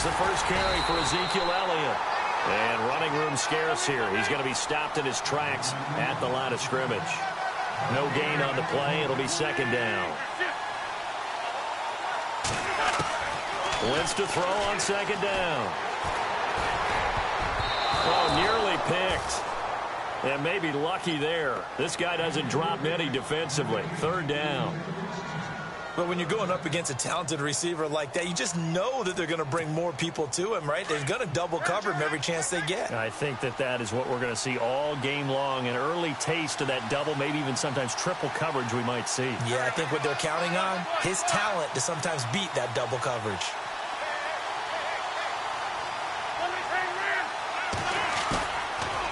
the first carry for Ezekiel Elliott. And running room scarce here. He's going to be stopped in his tracks at the line of scrimmage. No gain on the play. It'll be second down. Wentz to throw on second down. Oh, nearly picked. And maybe lucky there. This guy doesn't drop many defensively. Third down. But when you're going up against a talented receiver like that, you just know that they're going to bring more people to him, right? They're going to double cover him every chance they get. I think that is what we're going to see all game long. An early taste of that double, maybe even sometimes triple coverage we might see. Yeah, I think what they're counting on, his talent to sometimes beat that double coverage.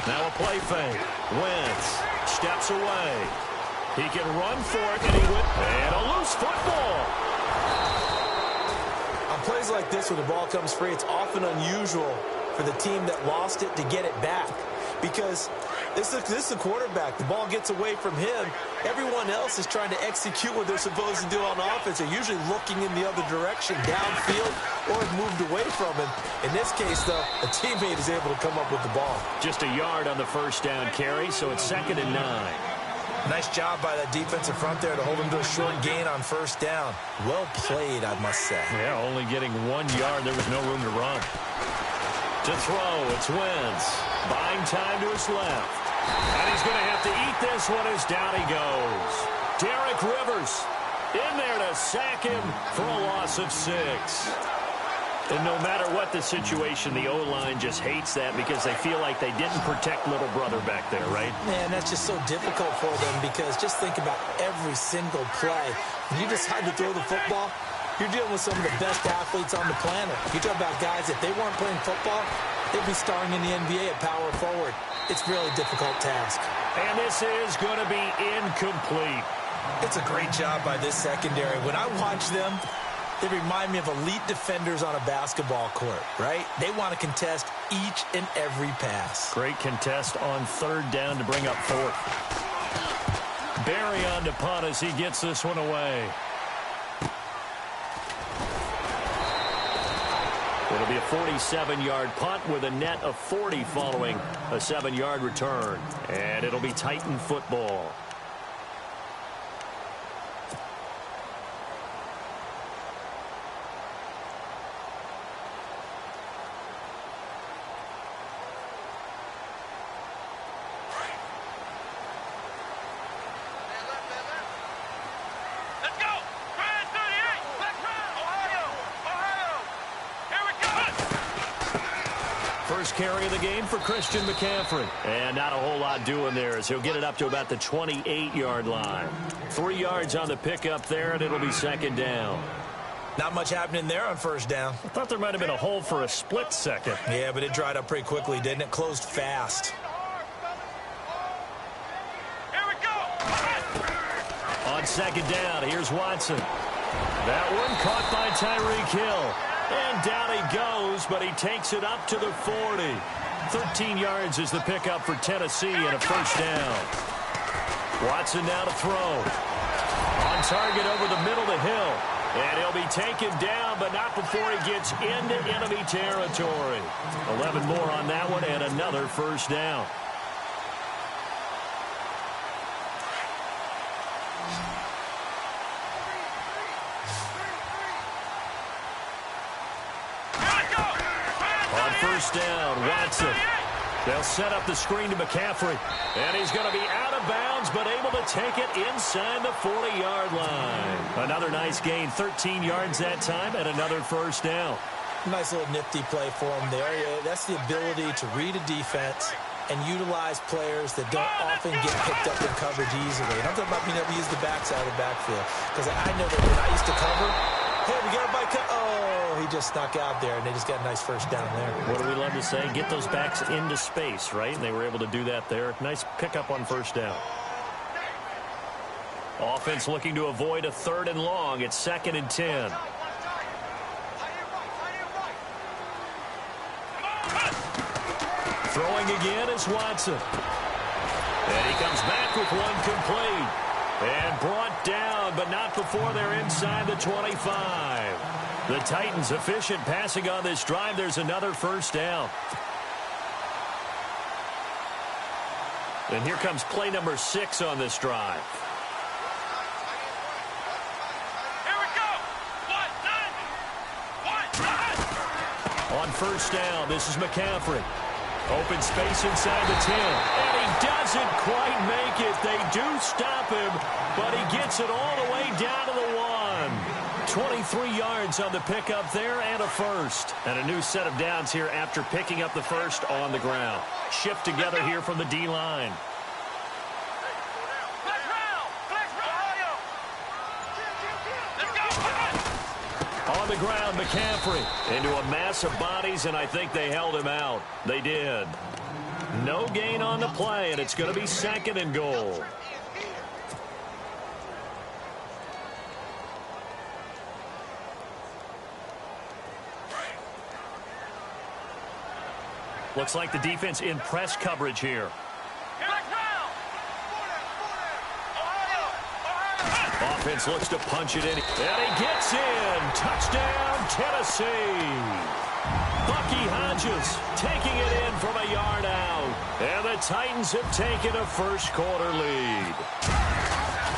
Now a play fake. Wentz steps away. He can run for it, and and a loose football. On plays like this where the ball comes free, it's often unusual for the team that lost it to get it back. Because this is a quarterback. The ball gets away from him. Everyone else is trying to execute what they're supposed to do on offense. They're usually looking in the other direction, downfield, or moved away from him. In this case, though, a teammate is able to come up with the ball. Just a yard on the first down carry, so it's 2nd and 9. Nice job by that defensive front there to hold him to a short gain on first down. Well played, I must say. Yeah, only getting 1 yard. There was no room to run. To throw, it's Wentz. Buying time to his left. And he's going to have to eat this one as down he goes. Derek Rivers in there to sack him for a loss of 6. And no matter what the situation, the O-line just hates that because they feel like they didn't protect little brother back there, right? Man, that's just so difficult for them because just think about every single play. When you decide to throw the football, you're dealing with some of the best athletes on the planet. You talk about guys, if they weren't playing football, they'd be starring in the NBA at power forward. It's a really difficult task. And this is going to be incomplete. It's a great job by this secondary. When I watch them, they remind me of elite defenders on a basketball court, right? They want to contest each and every pass. Great contest on third down to bring up 4th. Barry on to punt as he gets this one away. It'll be a 47-yard punt with a net of 40 following a 7-yard return. And it'll be Titan football. First carry of the game for Christian McCaffrey. And not a whole lot doing there as he'll get it up to about the 28-yard line. 3 yards on the pickup there, and it'll be 2nd down. Not much happening there on first down. I thought there might have been a hole for a split second. Yeah, but it dried up pretty quickly, didn't it? Closed fast. Here we go. On 2nd down, here's Watson. That one caught by Tyreek Hill. And down he goes, but he takes it up to the 40. 13 yards is the pickup for Tennessee and a first down. Watson now to throw. On target over the middle to Hill. And he'll be taken down, but not before he gets into enemy territory. 11 more on that one and another first down. First down, Watson. They'll set up the screen to McCaffrey. And he's going to be out of bounds, but able to take it inside the 40-yard line. Another nice gain, 13 yards that time, and another first down. Nice little nifty play for him there. That's the ability to read a defense and utilize players that don't often get picked up in coverage easily. And I'm talking about being able to use the backside of the backfield. Because I know that when I used to cover, hey, we got a bike. Oh, he just snuck out there, and they just got a nice first down there. What do we love to say? Get those backs into space, right? And they were able to do that there. Nice pickup on first down. Offense looking to avoid a 3rd and long. It's 2nd and 10. Throwing again is Watson. And he comes back with one complete. And brought down, but not before they're inside the 25. The Titans efficient passing on this drive. There's another first down. And here comes play number 6 on this drive. Here we go. On first down, this is McCaffrey. Open space inside the 10. And he doesn't quite make it. They do stop him, but he gets it all the way down to the 1. 23 yards on the pickup there and a first. And a new set of downs here after picking up the first on the ground. Shift together here from the D-line. On the ground, McCaffrey into a mass of bodies, and I think they held him out. They did. No gain on the play, and it's going to be 2nd and goal. Looks like the defense in press coverage here. Offense looks to punch it in. And he gets in. Touchdown, Tennessee. Bucky Hodges taking it in from a yard out. And the Titans have taken a first-quarter lead.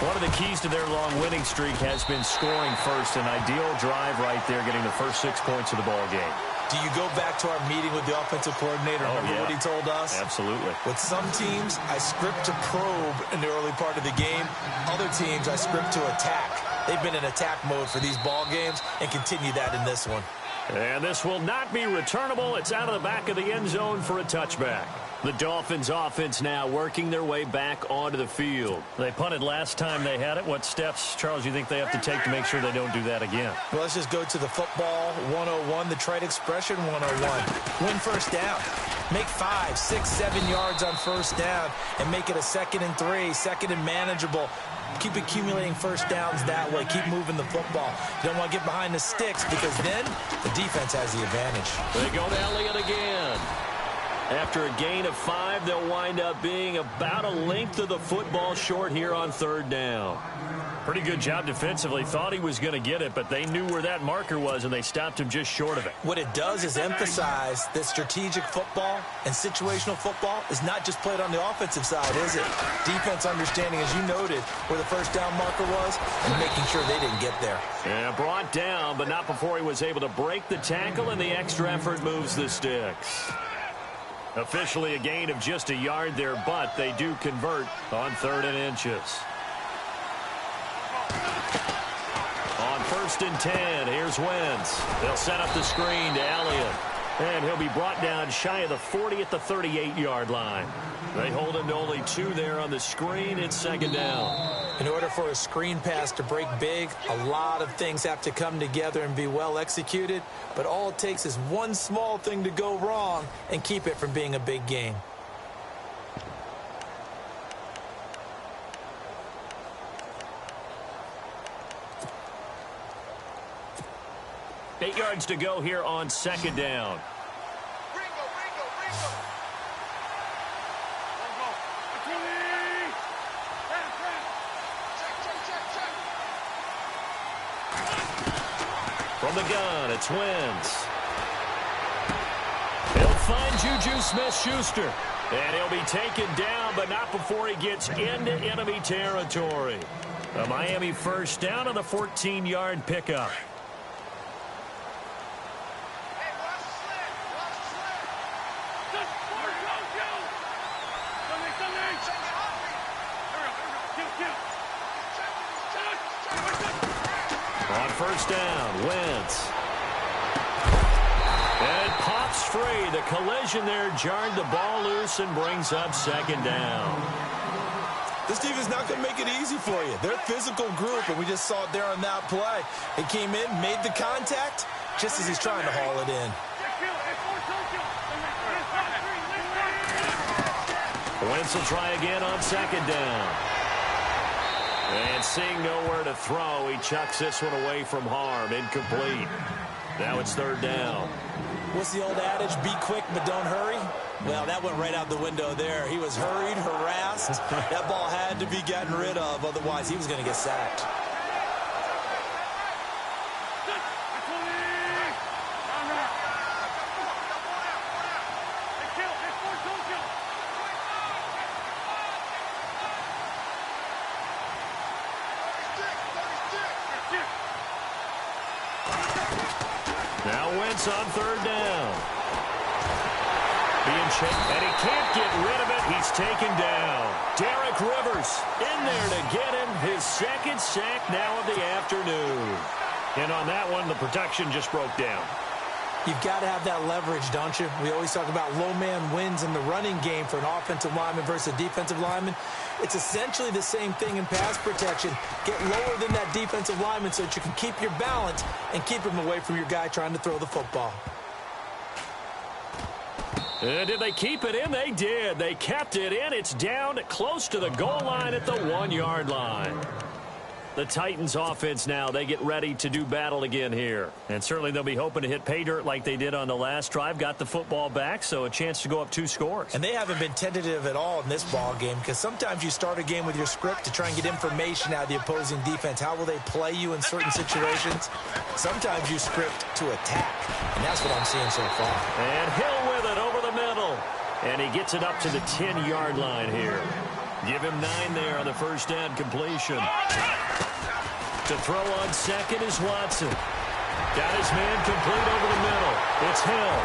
One of the keys to their long winning streak has been scoring first. An ideal drive right there, getting the first 6 points of the ball game. Do you go back to our meeting with the offensive coordinator? Remember what he told us? Absolutely. With some teams, I script to probe in the early part of the game. Other teams, I script to attack. They've been in attack mode for these ball games and continue that in this one. And this will not be returnable. It's out of the back of the end zone for a touchback. The Dolphins offense now working their way back onto the field. They punted last time they had it. What steps, Charles, you think they have to take to make sure they don't do that again? Well, let's just go to the football 101, the trade expression 101. Win first down. Make 5, 6, 7 yards on first down and make it a 2nd and 3, 2nd and manageable. Keep accumulating first downs that way. Keep moving the football. You don't want to get behind the sticks because then the defense has the advantage. They go to Elliott again. After a gain of 5, they'll wind up being about a length of the football short here on 3rd down. Pretty good job defensively. Thought he was going to get it, but they knew where that marker was, and they stopped him just short of it. What it does is emphasize that strategic football and situational football is not just played on the offensive side, is it? Defense understanding, as you noted, where the first down marker was and making sure they didn't get there. Yeah, brought down, but not before he was able to break the tackle, and the extra effort moves the sticks. Officially a gain of just a yard there, but they do convert on 3rd and inches. On 1st and 10, here's Wentz. They'll set up the screen to Elliott. And he'll be brought down shy of the 40 at the 38-yard line. They hold him to only 2 there on the screen. It's 2nd down. In order for a screen pass to break big, a lot of things have to come together and be well executed. But all it takes is one small thing to go wrong and keep it from being a big game. Eight yards to go here on 2nd down. From the gun, it's Wentz. He'll find Juju Smith-Schuster. And he'll be taken down, but not before he gets into enemy territory. A Miami first down on the 14-yard pickup. On first down, Wentz. And it pops free. The collision there jarred the ball loose and brings up 2nd down. This team is not going to make it easy for you. They're a physical group, and we just saw it there on that play. He came in, made the contact, just as he's trying to haul it in. Wentz will try again on 2nd down. And seeing nowhere to throw, he chucks this one away from harm. Incomplete. Now it's 3rd down. What's the old adage? Be quick, but don't hurry. Well, that went right out the window there. He was hurried, harassed. That ball had to be gotten rid of. Otherwise, he was going to get sacked. offense on third down. Being chased, and he can't get rid of it. He's taken down. Derek Rivers in there to get him his second sack now of the afternoon. And on that one, the protection just broke down. You've got to have that leverage, don't you? We always talk about low man wins in the running game for an offensive lineman versus a defensive lineman. It's essentially the same thing in pass protection. Get lower than that defensive lineman so that you can keep your balance and keep him away from your guy trying to throw the football. Did they keep it in? They did. They kept it in. It's down close to the goal line at the 1-yard line. The Titans offense now, they get ready to do battle again here. And certainly they'll be hoping to hit pay dirt like they did on the last drive. Got the football back, so a chance to go up 2 scores. And they haven't been tentative at all in this ball game because sometimes you start a game with your script to try and get information out of the opposing defense. How will they play you in certain situations? Sometimes you script to attack, and that's what I'm seeing so far. And Hill with it over the middle. And he gets it up to the 10-yard line here. Give him 9 there on the first down completion. To throw on second is Watson. Got his man complete over the middle. It's Hill.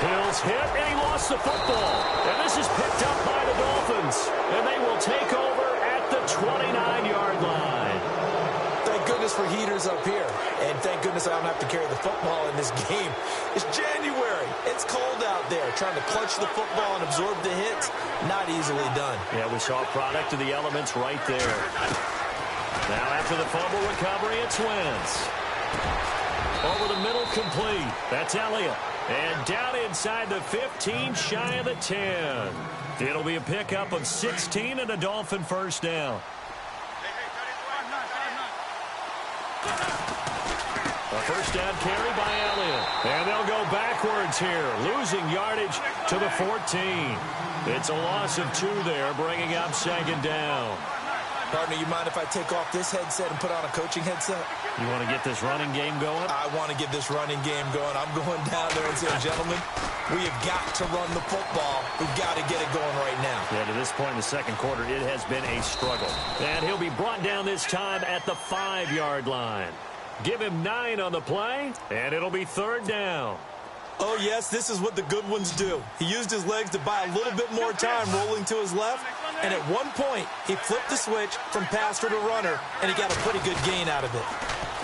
Hill's hit, and he lost the football. And this is picked up by the Dolphins. And they will take over at the 29-yard line. Thank goodness for heaters up here. And thank goodness I don't have to carry the football in this game. It's January. It's cold out there. Trying to clutch the football and absorb the hits, not easily done. Yeah, we saw a product of the elements right there. Now after the fumble recovery, it's Wentz. Over the middle, complete. That's Elliott. And down inside the 15, shy of the 10. It'll be a pickup of 16 and a Dolphin first down. A first down carry by Elliott. And they'll go backwards here, losing yardage to the 14. It's a loss of 2 there, bringing up second down. Partner, you mind if I take off this headset and put on a coaching headset? You want to get this running game going? I want to get this running game going. I'm going down there and saying, gentlemen, we have got to run the football. We've got to get it going right now. Yeah, to this point in the second quarter, it has been a struggle. And he'll be brought down this time at the 5-yard line. Give him 9 on the play, and it'll be third down. Oh, yes, this is what the good ones do. He used his legs to buy a little bit more time rolling to his left, and at one point, he flipped the switch from passer to runner, and he got a pretty good gain out of it.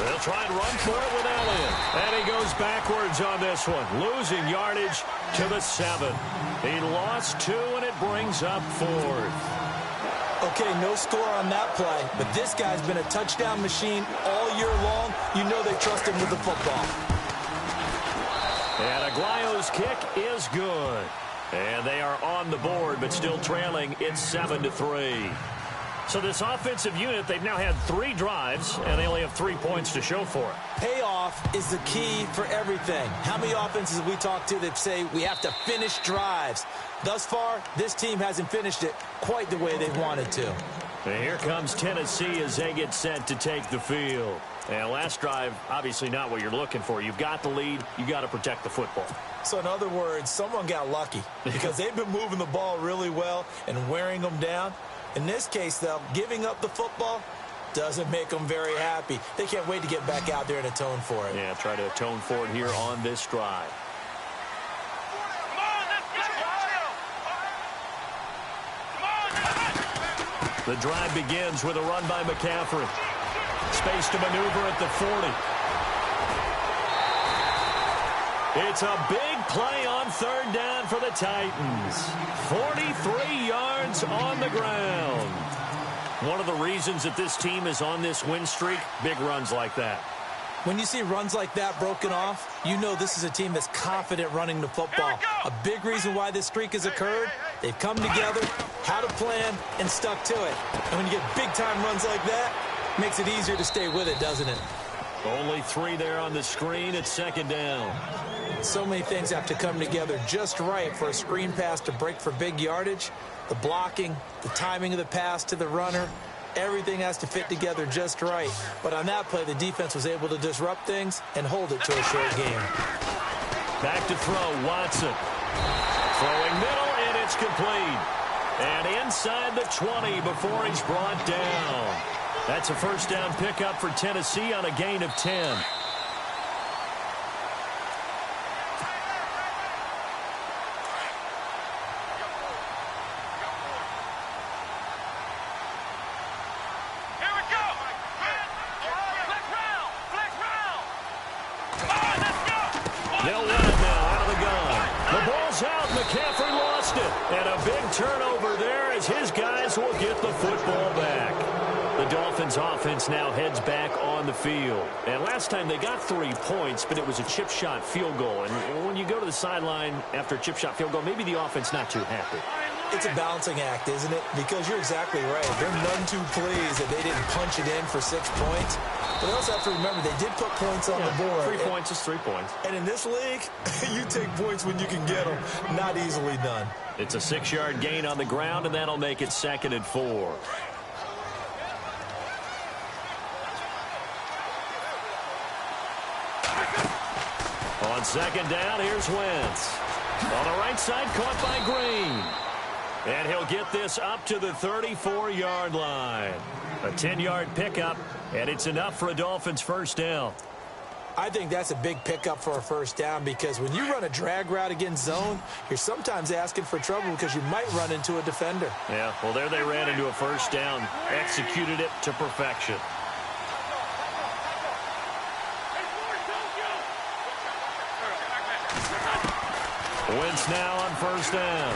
They'll try and run for it with Elliott. And he goes backwards on this one, losing yardage to the 7. He lost 2, and it brings up 4th. Okay, no score on that play, but this guy's been a touchdown machine all year long. You know they trust him with the football. And Aguayo's kick is good. And they are on the board, but still trailing. It's 7-3. So this offensive unit, they've now had 3 drives, and they only have 3 points to show for it. Payoff is the key for everything. How many offenses have we talked to that say we have to finish drives? Thus far, this team hasn't finished it quite the way they wanted to. And here comes Tennessee as they get set to take the field. And last drive, obviously not what you're looking for. You've got the lead. You've got to protect the football. So in other words, someone got lucky because they've been moving the ball really well and wearing them down. In this case, though, giving up the football doesn't make them very happy. They can't wait to get back out there and atone for it. Yeah, try to atone for it here on this drive. The drive begins with a run by McCaffrey. Space to maneuver at the 40. It's a big play on third down for the Titans. 43 yards on the ground. One of the reasons that this team is on this win streak, big runs like that. When you see runs like that broken off, you know this is a team that's confident running the football. A big reason why this streak has occurred, they've come together, had a plan, and stuck to it. And when you get big-time runs like that, it makes it easier to stay with it, doesn't it? Only 3 there on the screen. It's second down. So many things have to come together just right for a screen pass to break for big yardage. The blocking, the timing of the pass to the runner, everything has to fit together just right. But on that play, the defense was able to disrupt things and hold it to a short game. Back to throw, Watson. Throwing middle, and it's complete. And inside the 20 before he's brought down. That's a first down pickup for Tennessee on a gain of 10. lost it. And a big turnover there as his guys will get the football back. The Dolphins offense now heads back on the field. And last time they got 3 points, but it was a chip shot field goal. And when you go to the sideline after a chip shot field goal, maybe the offense not too happy. It's a balancing act, isn't it? Because you're exactly right. They're none too pleased that they didn't punch it in for 6 points. But they also have to remember they did put points on the board. 3 points is 3 points. And in this league, you take points when you can get them. Not easily done. It's a 6-yard gain on the ground, and that'll make it 2nd and 4. On 2nd down, here's Wentz. On the right side, caught by Green. And he'll get this up to the 34-yard line. A 10-yard pickup, and it's enough for a Dolphins first down. I think that's a big pickup for a first down because when you run a drag route against zone, you're sometimes asking for trouble because you might run into a defender. Yeah, well, there they ran into a first down, executed it to perfection. Wentz now on first down.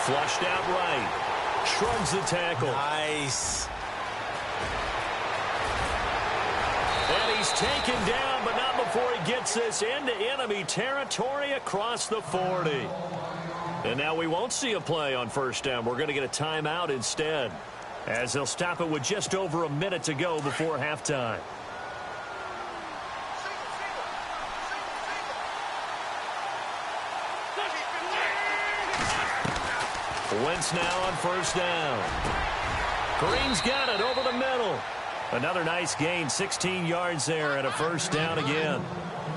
Flushed out right. Shrugs the tackle. Nice. And he's taken down, but not before he gets this into enemy territory across the 40. And now we won't see a play on first down. We're going to get a timeout instead, as they'll stop it with just over a minute to go before halftime. Wentz now on first down. Green's got it over the middle. Another nice gain, 16 yards there, and a first down again.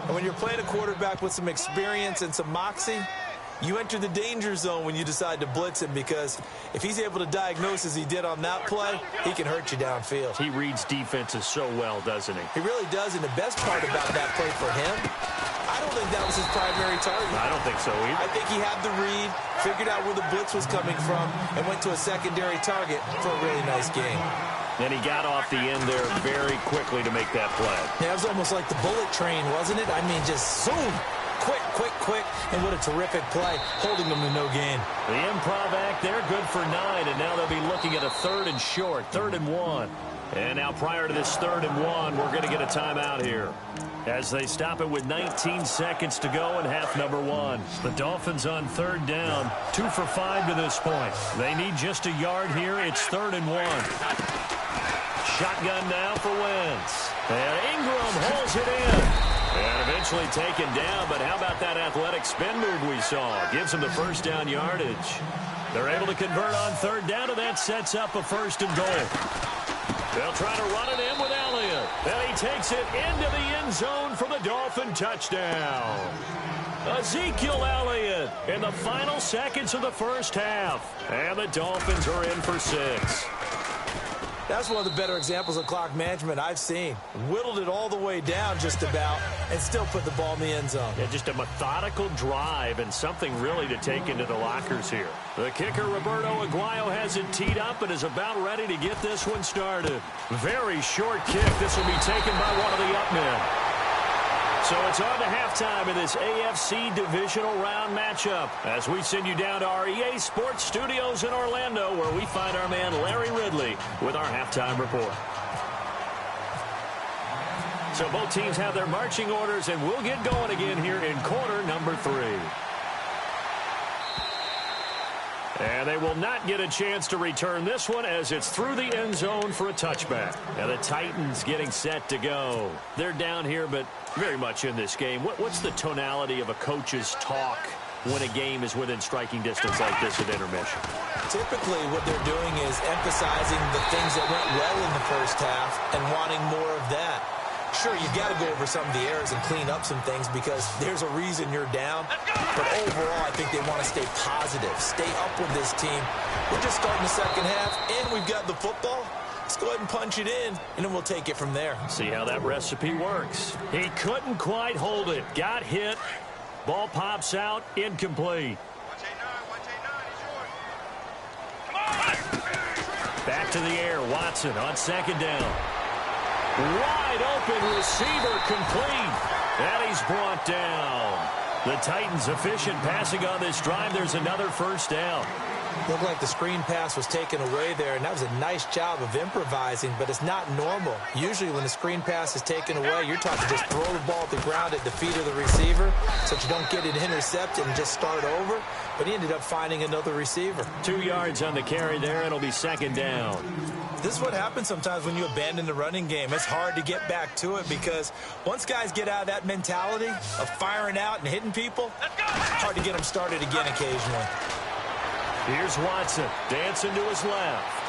And when you're playing a quarterback with some experience and some moxie, you enter the danger zone when you decide to blitz him because if he's able to diagnose as he did on that play, he can hurt you downfield. He reads defenses so well, doesn't he? He really does, and the best part about that play for him, I don't think that was his primary target. I don't think so either. I think he had the read, figured out where the blitz was coming from, and went to a secondary target for a really nice game. And he got off the end there very quickly to make that play. Yeah, it was almost like the bullet train, wasn't it? I mean, just zoom. Quick, quick, quick, and what a terrific play, holding them to no gain. The improv act, they're good for 9, and now they'll be looking at a 3rd and short, 3rd and 1. And now prior to this 3rd and 1, we're going to get a timeout here, as they stop it with 19 seconds to go in half number 1. The Dolphins on 3rd down, 2 for 5 to this point. They need just a yard here. It's 3rd and 1. Shotgun now for Wentz. And Ingram holds it in. And eventually taken down, but how about that athletic spin move we saw? Gives him the first down yardage. They're able to convert on 3rd down, and that sets up a 1st and goal. They'll try to run it in with Elliott. And he takes it into the end zone for the Dolphin touchdown. Ezekiel Elliott in the final seconds of the first half. And the Dolphins are in for 6. That's one of the better examples of clock management I've seen. Whittled it all the way down just about and still put the ball in the end zone. Yeah, just a methodical drive and something really to take into the lockers here. The kicker, Roberto Aguayo, has it teed up and is about ready to get this one started. Very short kick. This will be taken by one of the up men. So it's on to halftime in this AFC divisional round matchup as we send you down to our EA Sports Studios in Orlando, where we find our man Larry Ridley with our halftime report. So both teams have their marching orders, and we'll get going again here in quarter number 3. And they will not get a chance to return this one as it's through the end zone for a touchback. Now the Titans getting set to go. They're down here, but very much in this game. What's the tonality of a coach's talk when a game is within striking distance like this at intermission? Typically what they're doing is emphasizing the things that went well in the first half and wanting more of that. Sure, you got to go over some of the errors and clean up some things because there's a reason you're down. But overall, I think they want to stay positive, stay up with this team. We're just starting the second half, and we've got the football. Let's go ahead and punch it in, and then we'll take it from there. See how that recipe works. He couldn't quite hold it. Got hit. Ball pops out. Incomplete. Back to the air. Watson on 2nd down. Wide open receiver complete. And he's brought down. The Titans efficient passing on this drive. There's another first down. Looked like the screen pass was taken away there, and that was a nice job of improvising, but it's not normal. Usually when the screen pass is taken away, you're taught to just throw the ball at the ground at the feet of the receiver so that you don't get it intercepted and just start over. But he ended up finding another receiver. 2 yards on the carry there. It'll be second down. This is what happens sometimes when you abandon the running game. It's hard to get back to it because once guys get out of that mentality of firing out and hitting people, it's hard to get them started again occasionally. Here's Watson dancing to his left.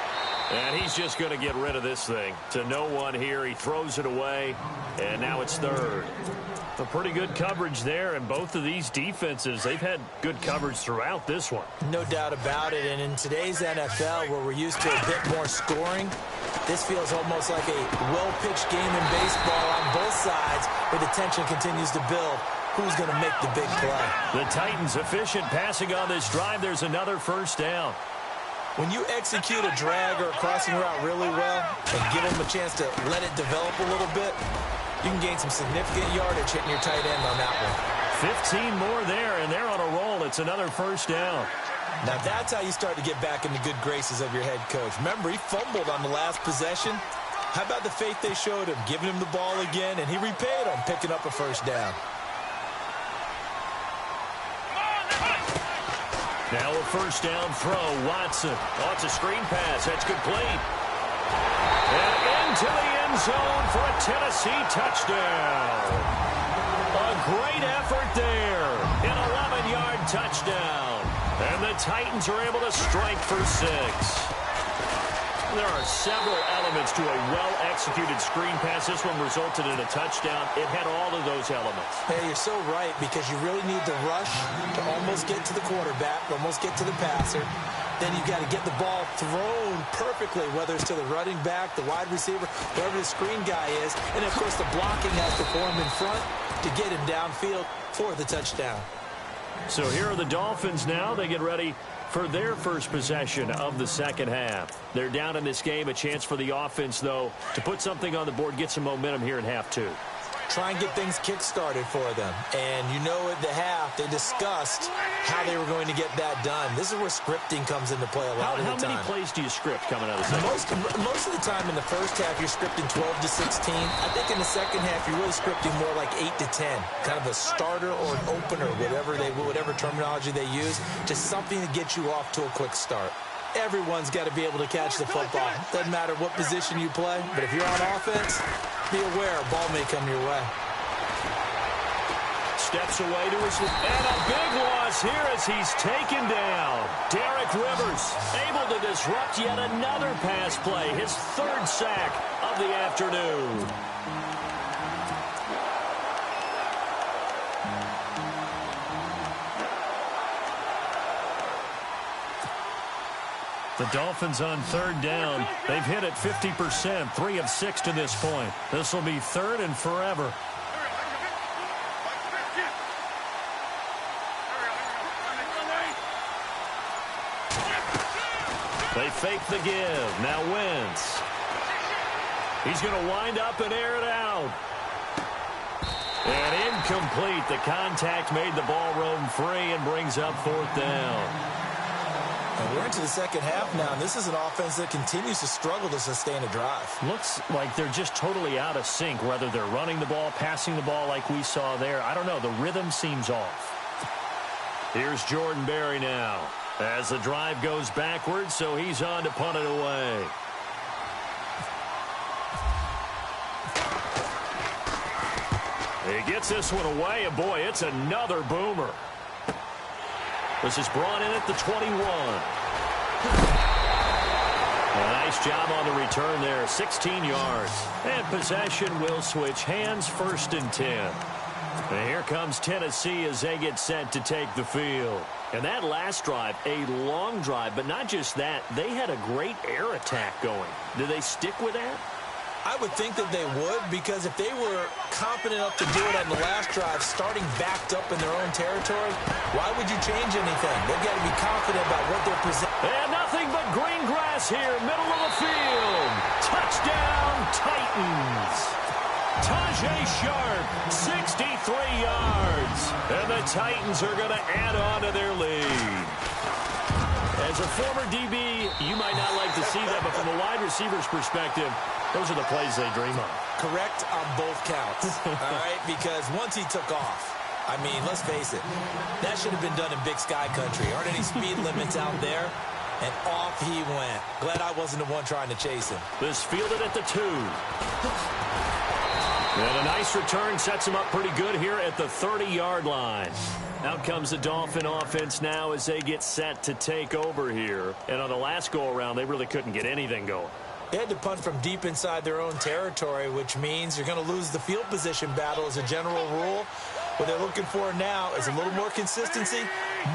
And he's just going to get rid of this thing. To no one here. He throws it away. And now it's third. A pretty good coverage there. And both of these defenses, they've had good coverage throughout this one. No doubt about it. And in today's NFL, where we're used to a bit more scoring, this feels almost like a well-pitched game in baseball on both sides where the tension continues to build. Who's going to make the big play? The Titans efficient passing on this drive. There's another first down. When you execute a drag or a crossing route really well and give them a chance to let it develop a little bit, you can gain some significant yardage hitting your tight end on that one. 15 more there, and they're on a roll. It's another first down. Now that's how you start to get back in the good graces of your head coach. Remember, he fumbled on the last possession. How about the faith they showed him, giving him the ball again, and he repaid them, picking up a first down. Now a first down throw. Watson. Oh, it's a screen pass. That's complete. And into the end zone for a Tennessee touchdown. A great effort there. An 11-yard touchdown. And the Titans are able to strike for 6. There are several elements to a well-executed screen pass. This one resulted in a touchdown. It had all of those elements. Hey, you're so right, because you really need to rush to almost get to the quarterback, almost get to the passer. Then you've got to get the ball thrown perfectly, whether it's to the running back, the wide receiver, wherever the screen guy is. And, of course, the blocking has to form in front to get him downfield for the touchdown. So here are the Dolphins now. They get ready for their first possession of the second half. They're down in this game. A chance for the offense, though, to put something on the board, get some momentum here in half 2. Try and get things kick-started for them. And you know at the half, they discussed how they were going to get that done. This is where scripting comes into play a lot of the time. How many plays do you script coming out of the second? Most of the time in the first half, you're scripting 12 to 16. I think in the second half, you're really scripting more like 8 to 10. Kind of a starter or an opener, whatever terminology they use. Just something to get you off to a quick start. Everyone's got to be able to catch the football. Doesn't matter what position you play, but if you're on offense, be aware a ball may come your way. Steps away to his left. And a big loss here as he's taken down. Derek Rivers able to disrupt yet another pass play. His 3rd sack of the afternoon. The Dolphins on 3rd down. They've hit it 50%, 3 of 6 to this point. This will be 3rd and forever. They fake the give. Now Wentz. He's going to wind up and air it out. And incomplete. The contact made the ball roam free and brings up 4th down. And we're into the second half now, and this is an offense that continues to struggle to sustain a drive. Looks like they're just totally out of sync, whether they're running the ball, passing the ball like we saw there. I don't know. The rhythm seems off. Here's Jordan Berry now as the drive goes backwards, so he's on to punt it away. He gets this one away, and boy, it's another boomer. This is brought in at the 21. A nice job on the return there, 16 yards. And possession will switch hands, 1st and 10. And here comes Tennessee as they get set to take the field. And that last drive, a long drive, but not just that, they had a great air attack going. Do they stick with that? I would think that they would, because if they were confident enough to do it on the last drive, starting backed up in their own territory, why would you change anything? They've got to be confident about what they're presenting. And nothing but green grass here, middle of the field. Touchdown, Titans. Tajay Sharp, 63 yards. And the Titans are going to add on to their lead. As a former DB, you might not like to see that, but from a wide receiver's perspective, those are the plays they dream of. Correct on both counts, all right? Because once he took off, I mean, let's face it, that should have been done in Big Sky Country. Aren't any speed limits out there? And off he went. Glad I wasn't the one trying to chase him. This fielded at the 2. And a nice return sets him up pretty good here at the 30-yard line. Out comes the Dolphin offense now as they get set to take over here. And on the last go-around, they really couldn't get anything going. They had to punt from deep inside their own territory, which means you're going to lose the field position battle as a general rule. What they're looking for now is a little more consistency,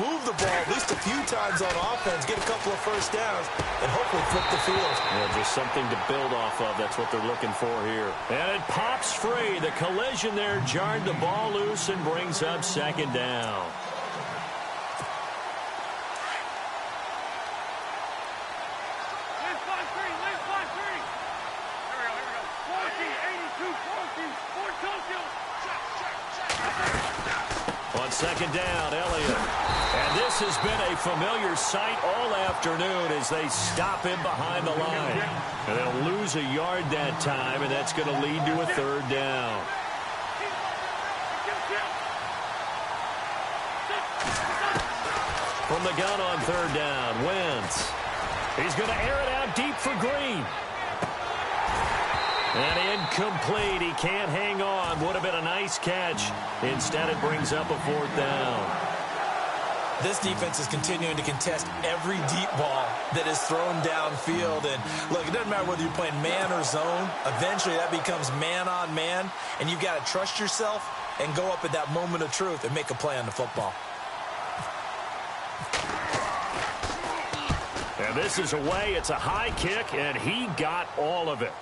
move the ball at least a few times on offense, get a couple of first downs, and hopefully flip the field. Yeah, just something to build off of. That's what they're looking for here. And it pops free. The collision there jarred the ball loose and brings up second down. On second down, Elliott. And this has been a familiar sight all afternoon as they stop him behind the line. And they'll lose a yard that time, and that's going to lead to a third down. From the gun on third down, Wentz. He's going to air it out deep for Green. And incomplete. He can't hang on. Would have been a nice catch. Instead, it brings up a fourth down. This defense is continuing to contest every deep ball that is thrown downfield. And, look, it doesn't matter whether you're playing man or zone. Eventually, that becomes man on man. And you've got to trust yourself and go up at that moment of truth and make a play on the football. And this is away. It's a high kick, and he got all of it.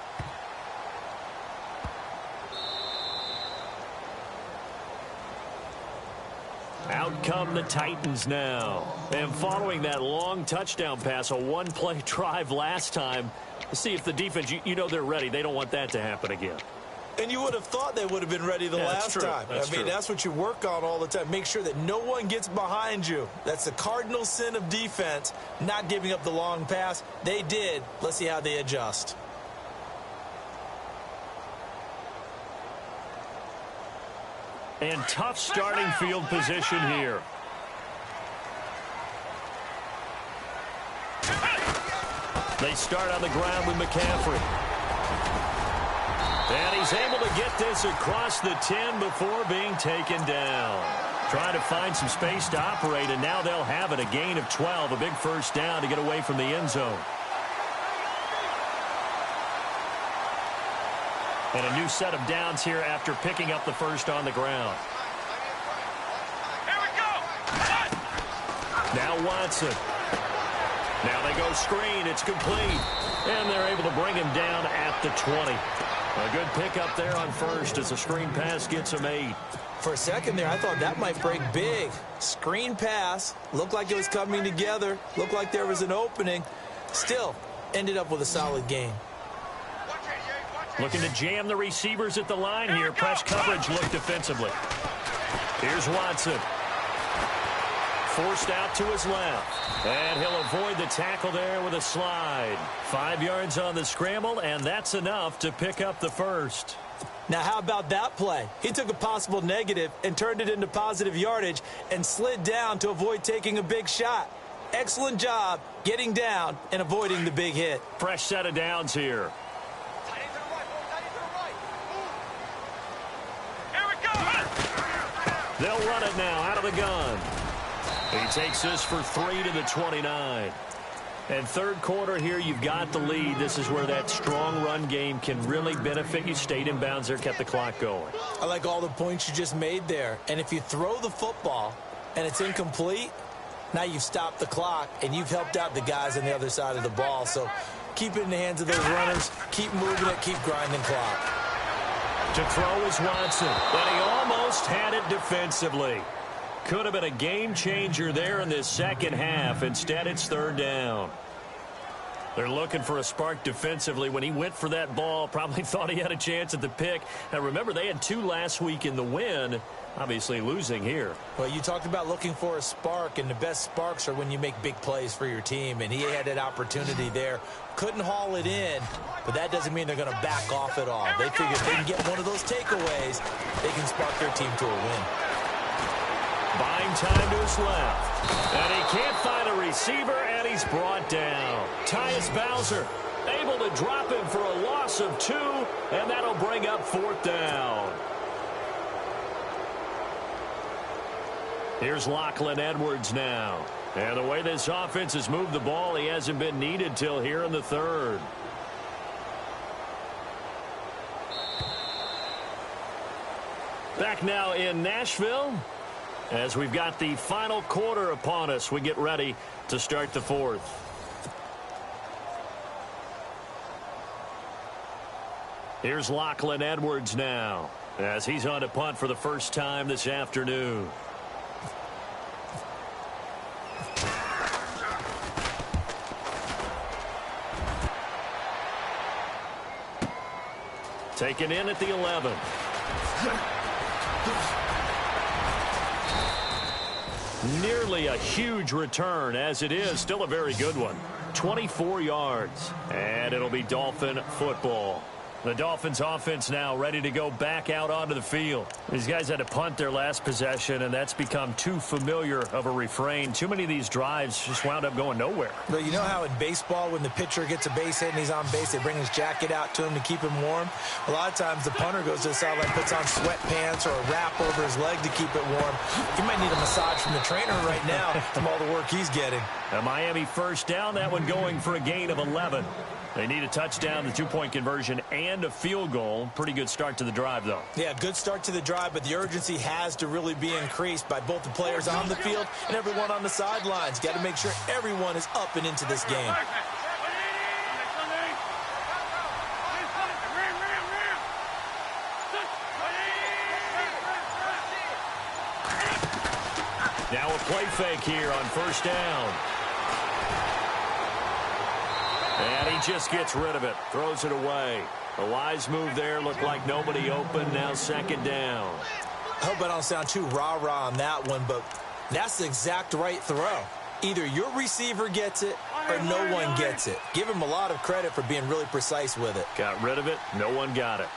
Out come the Titans now. And following that long touchdown pass, a one-play drive last time, see if the defense, you know they're ready. They don't want that to happen again. And you would have thought they would have been ready the last time. I mean, that's what you work on all the time. Make sure that no one gets behind you. That's the cardinal sin of defense, not giving up the long pass. They did. Let's see how they adjust. And tough starting field position here. They start on the ground with McCaffrey. And he's able to get this across the 10 before being taken down. Trying to find some space to operate, and now they'll have it. A gain of 12, a big first down to get away from the end zone. And a new set of downs here after picking up the first on the ground. Here we go. Now Watson. Now they go screen. It's complete. And they're able to bring him down at the 20. A good pickup there on first as the screen pass gets him 8. For a second there, I thought that might break big. Screen pass. Looked like it was coming together. Looked like there was an opening. Still, ended up with a solid game. Looking to jam the receivers at the line here. Press coverage look defensively. Here's Watson. Forced out to his left. And he'll avoid the tackle there with a slide. 5 yards on the scramble, and that's enough to pick up the first. Now, how about that play? He took a possible negative and turned it into positive yardage and slid down to avoid taking a big shot. Excellent job getting down and avoiding the big hit. Fresh set of downs here. They'll run it now out of the gun. He takes this for 3 to the 29. And third quarter here, you've got the lead. This is where that strong run game can really benefit you. Stayed in bounds there, kept the clock going. I like all the points you just made there. And if you throw the football and it's incomplete, now you've stopped the clock and you've helped out the guys on the other side of the ball. So keep it in the hands of those runners. Keep moving it. Keep grinding clock. To throw is Watson, but he almost had it defensively. Could have been a game changer there in this second half. Instead, it's third down. They're looking for a spark defensively. When he went for that ball, probably thought he had a chance at the pick. Now, remember, they had 2 last week in the win, obviously losing here. Well, you talked about looking for a spark, and the best sparks are when you make big plays for your team, and he had that opportunity there. Couldn't haul it in, but that doesn't mean they're going to back off at all. They figure if they can get one of those takeaways, they can spark their team to a win. Buying time to his left. And he can't find a receiver, and he's brought down. Tyus Bowser able to drop him for a loss of 2, and that'll bring up 4th down. Here's Lachlan Edwards now. And the way this offense has moved the ball, he hasn't been needed till here in the 3rd. Back now in Nashville, as we've got the final quarter upon us, we get ready to start the 4th. Here's Lachlan Edwards now, as he's on to punt for the first time this afternoon. Taken in at the 11. Nearly a huge return, as it is still a very good one. 24 yards, and it'll be Dolphin football. The Dolphins offense now ready to go back out onto the field. These guys had to punt their last possession, and that's become too familiar of a refrain. Too many of these drives just wound up going nowhere. But you know how in baseball, when the pitcher gets a base hit and he's on base, they bring his jacket out to him to keep him warm? A lot of times the punter goes to the sideline, puts on sweatpants or a wrap over his leg to keep it warm. He might need a massage from the trainer right now from all the work he's getting. A Miami first down, that one going for a gain of 11. They need a touchdown, the 2-point conversion, and a field goal. Pretty good start to the drive, though. Yeah, good start to the drive, but the urgency has to really be increased by both the players on the field and everyone on the sidelines. Got to make sure everyone is up and into this game. Now a play fake here on first down. And he just gets rid of it, throws it away. A wise move there, looked like nobody open, now 2nd down. I hope I don't sound too rah-rah on that one, but that's the exact right throw. Either your receiver gets it or no one gets it. Give him a lot of credit for being really precise with it. Got rid of it, no one got it.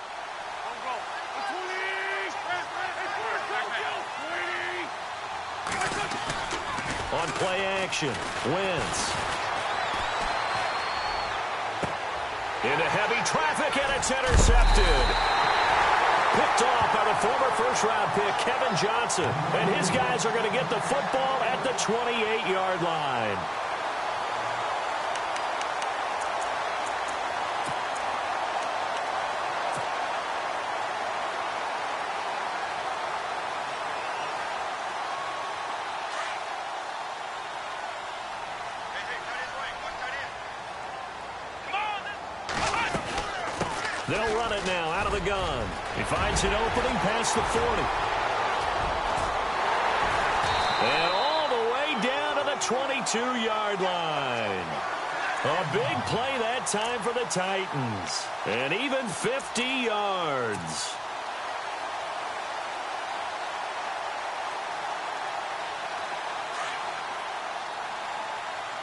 On play action, Wentz. Into heavy traffic, and it's intercepted. Picked off by the former first-round pick, Kevin Johnson. And his guys are going to get the football at the 28-yard line. They'll run it now out of the gun. He finds an opening past the 40. And all the way down to the 22-yard line. A big play that time for the Titans. And even 50 yards.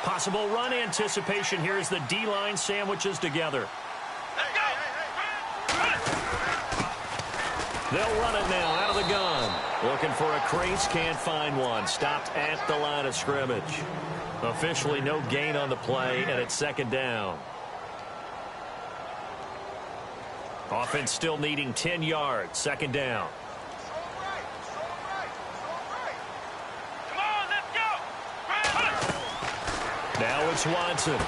Possible run anticipation here as the D-line sandwiches together. They'll run it now out of the gun. Looking for a crease, can't find one. Stopped at the line of scrimmage. Officially no gain on the play, and it's 2nd down. Offense still needing 10 yards. 2nd down. Now it's Watson.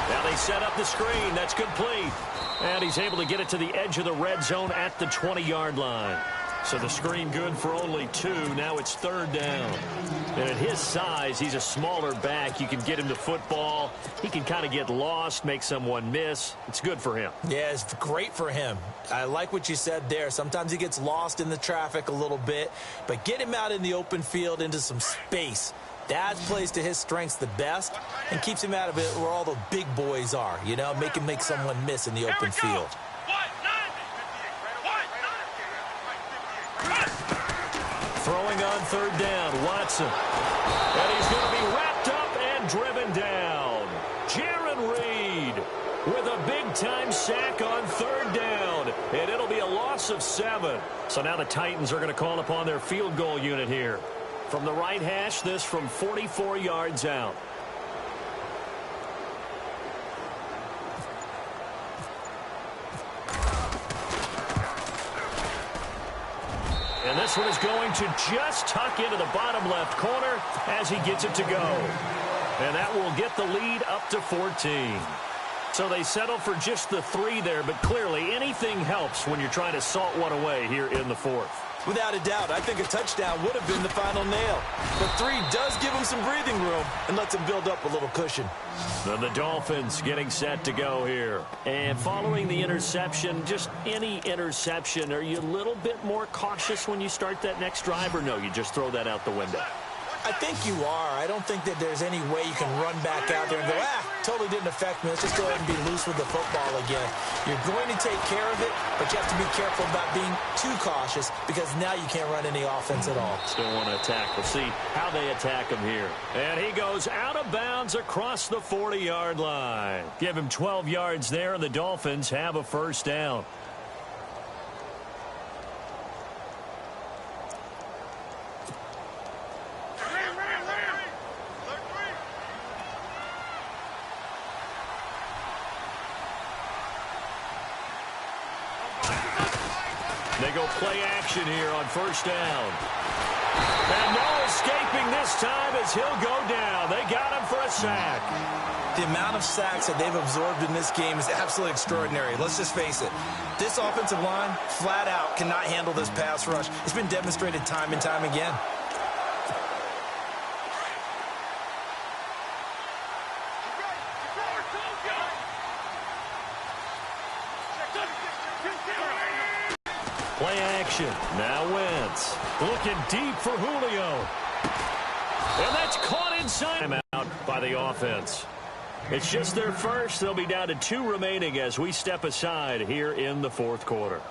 Now they set up the screen. That's complete. And he's able to get it to the edge of the red zone at the 20-yard line. So the screen good for only 2. Now it's 3rd down. And at his size, he's a smaller back. You can get him the football. He can kind of get lost, make someone miss. It's good for him. Yeah, it's great for him. I like what you said there. Sometimes he gets lost in the traffic a little bit. But get him out in the open field into some space. That plays to his strengths the best and keeps him out of it where all the big boys are, you know, make him make someone miss in the open field. Throwing on third down, Watson. And he's going to be wrapped up and driven down. Jaron Reed with a big-time sack on third down. And it'll be a loss of 7. So now the Titans are going to call upon their field goal unit here. From the right hash, this from 44 yards out. And this one is going to just tuck into the bottom left corner as he gets it to go. And that will get the lead up to 14. So they settle for just the 3 there, but clearly anything helps when you're trying to salt one away here in the 4th. Without a doubt, I think a touchdown would have been the final nail. But 3 does give him some breathing room and lets him build up a little cushion. Then the Dolphins getting set to go here. And following the interception, just any interception, are you a little bit more cautious when you start that next drive, or no, you just throw that out the window? I think you are. I don't think that there's any way you can run back out there and go, totally didn't affect me. Let's just go ahead and be loose with the football again. You're going to take care of it, but you have to be careful about being too cautious because now you can't run any offense at all. Still want to attack. We'll see how they attack him here. And he goes out of bounds across the 40-yard line. Give him 12 yards there, and the Dolphins have a first down. They go play action here on first down. And no escaping this time as he'll go down. They got him for a sack. The amount of sacks that they've absorbed in this game is absolutely extraordinary. Let's just face it. This offensive line, flat out, cannot handle this pass rush. It's been demonstrated time and time again. Play action. Now Wentz. Looking deep for Julio. And that's caught inside. Out by the offense. It's just their first. They'll be down to 2 remaining as we step aside here in the 4th quarter.